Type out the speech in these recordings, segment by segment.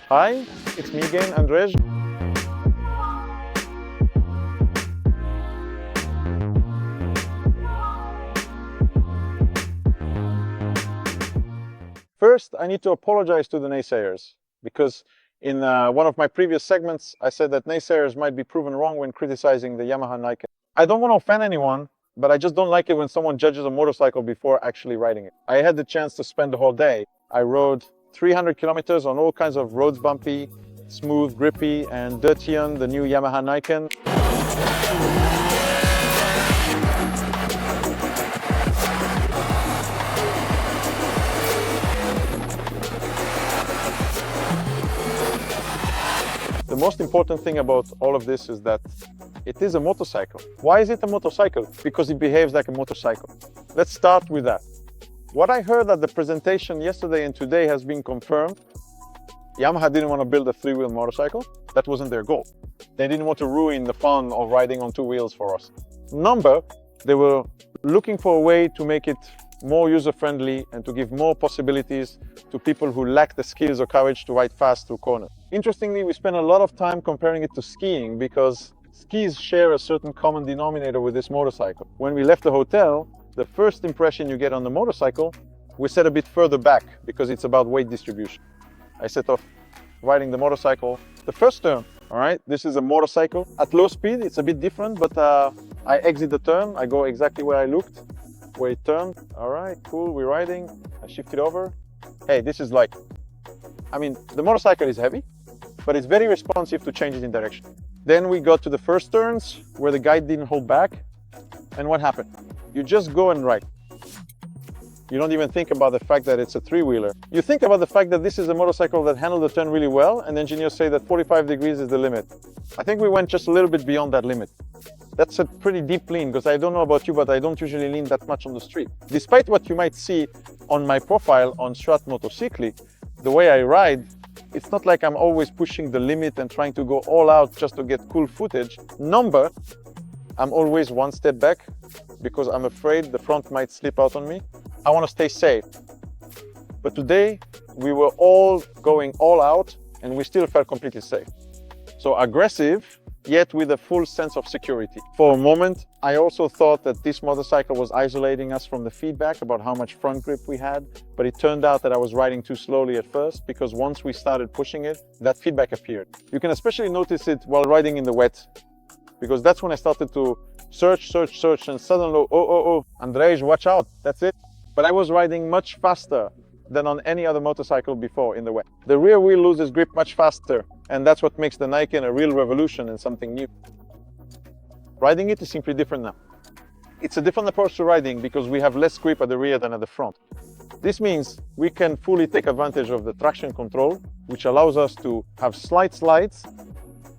Hi, it's me again, Andrzej. First, I need to apologize to the naysayers, because in one of my previous segments, I said that naysayers might be proven wrong when criticizing the Yamaha Niken. I don't want to offend anyone, but I just don't like it when someone judges a motorcycle before actually riding it. I had the chance to spend the whole day. I rode 300 kilometers on all kinds of roads, bumpy, smooth, grippy, and dirty on the new Yamaha Niken. The most important thing about all of this is that it is a motorcycle. Why is it a motorcycle? Because it behaves like a motorcycle. Let's start with that. What I heard at the presentation yesterday and today has been confirmed. Yamaha didn't want to build a three-wheel motorcycle. That wasn't their goal. They didn't want to ruin the fun of riding on two wheels for us. They were looking for a way to make it more user-friendly and to give more possibilities to people who lack the skills or courage to ride fast through corners. Interestingly, we spent a lot of time comparing it to skiing because skis share a certain common denominator with this motorcycle. When we left the hotel, the first impression you get on the motorcycle, we sat a bit further back because it's about weight distribution. I set off riding the motorcycle. The first turn, all right, this is a motorcycle. At low speed, it's a bit different, but I exit the turn. I go exactly where I looked, where it turned. All right, cool, we're riding. I shift it over. Hey, this is like, the motorcycle is heavy, but it's very responsive to changes in direction. Then we got to the first turns where the guide didn't hold back. And what happened? You just go and ride. You don't even think about the fact that it's a three-wheeler. You think about the fact that this is a motorcycle that handled the turn really well, and engineers say that 45 degrees is the limit. I think we went just a little bit beyond that limit. That's a pretty deep lean, because I don't know about you, but I don't usually lean that much on the street. Despite what you might see on my profile on Strat Motocicli, the way I ride, it's not like I'm always pushing the limit and trying to go all out just to get cool footage. I'm always one step back because I'm afraid the front might slip out on me. I want to stay safe. But today, we were all going all out and we still felt completely safe. So aggressive, yet with a full sense of security. For a moment, I also thought that this motorcycle was isolating us from the feedback about how much front grip we had, but it turned out that I was riding too slowly at first, because once we started pushing it, that feedback appeared. You can especially notice it while riding in the wet, because that's when I started to search, and suddenly, Andrzej, watch out, that's it. But I was riding much faster than on any other motorcycle before in the wet. The rear wheel loses grip much faster, and that's what makes the Niken a real revolution and something new. Riding it is simply different now. It's a different approach to riding because we have less grip at the rear than at the front. This means we can fully take advantage of the traction control, which allows us to have slight slides.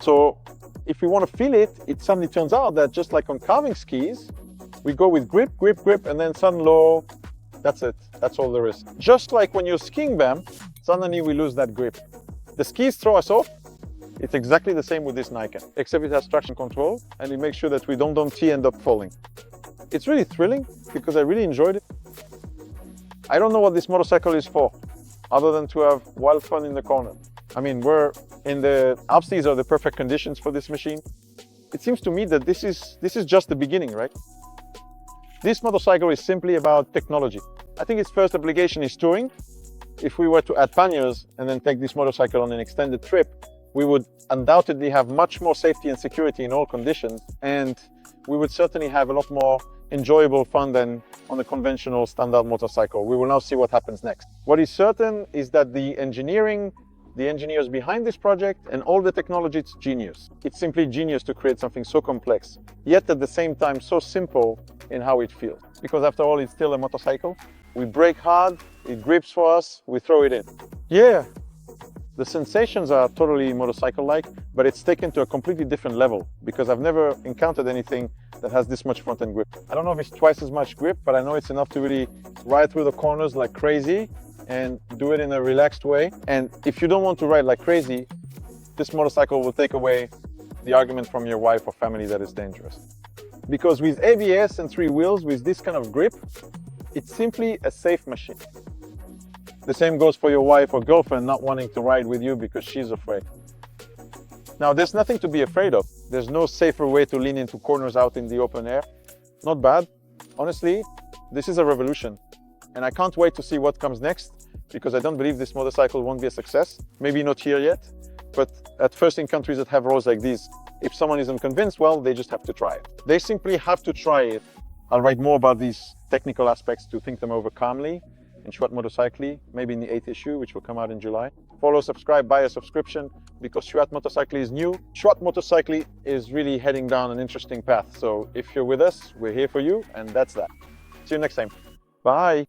So if we want to feel it, it suddenly turns out that just like on carving skis, we go with grip, and then sudden low. That's it. That's all there is. Just like when you're skiing, bam, suddenly we lose that grip. The skis throw us off. It's exactly the same with this Niken, except it has traction control and it makes sure that we don't end up falling. It's really thrilling because I really enjoyed it. I don't know what this motorcycle is for, other than to have wild fun in the corner. We're in the Alps. These are the perfect conditions for this machine. It seems to me that this is just the beginning, right? This motorcycle is simply about technology. I think its first application is touring. If we were to add panniers and then take this motorcycle on an extended trip, we would undoubtedly have much more safety and security in all conditions, and we would certainly have a lot more enjoyable fun than on a conventional standard motorcycle. We will now see what happens next. What is certain is that the engineers behind this project and all the technology, it's genius. It's simply genius to create something so complex, yet at the same time so simple in how it feels. Because after all, it's still a motorcycle. We brake hard, it grips for us, we throw it in. Yeah, the sensations are totally motorcycle-like, but it's taken to a completely different level because I've never encountered anything that has this much front-end grip. I don't know if it's twice as much grip, but I know it's enough to really ride through the corners like crazy and do it in a relaxed way. And if you don't want to ride like crazy, this motorcycle will take away the argument from your wife or family that it's dangerous. Because with ABS and three wheels, with this kind of grip, it's simply a safe machine. The same goes for your wife or girlfriend not wanting to ride with you because she's afraid. Now, there's nothing to be afraid of. There's no safer way to lean into corners out in the open air. Not bad. Honestly, this is a revolution. And I can't wait to see what comes next, because I don't believe this motorcycle won't be a success. Maybe not here yet, but at first in countries that have roads like these, if someone isn't convinced, well, they just have to try it. They simply have to try it. I'll write more about these technical aspects to think them over calmly in Schwatt Motorcycle, maybe in the 8th issue, which will come out in July. Follow, subscribe, buy a subscription, because Schwatt Motorcycle is new. Schwatt Motorcycle is really heading down an interesting path. So if you're with us, we're here for you, and that's that. See you next time. Bye.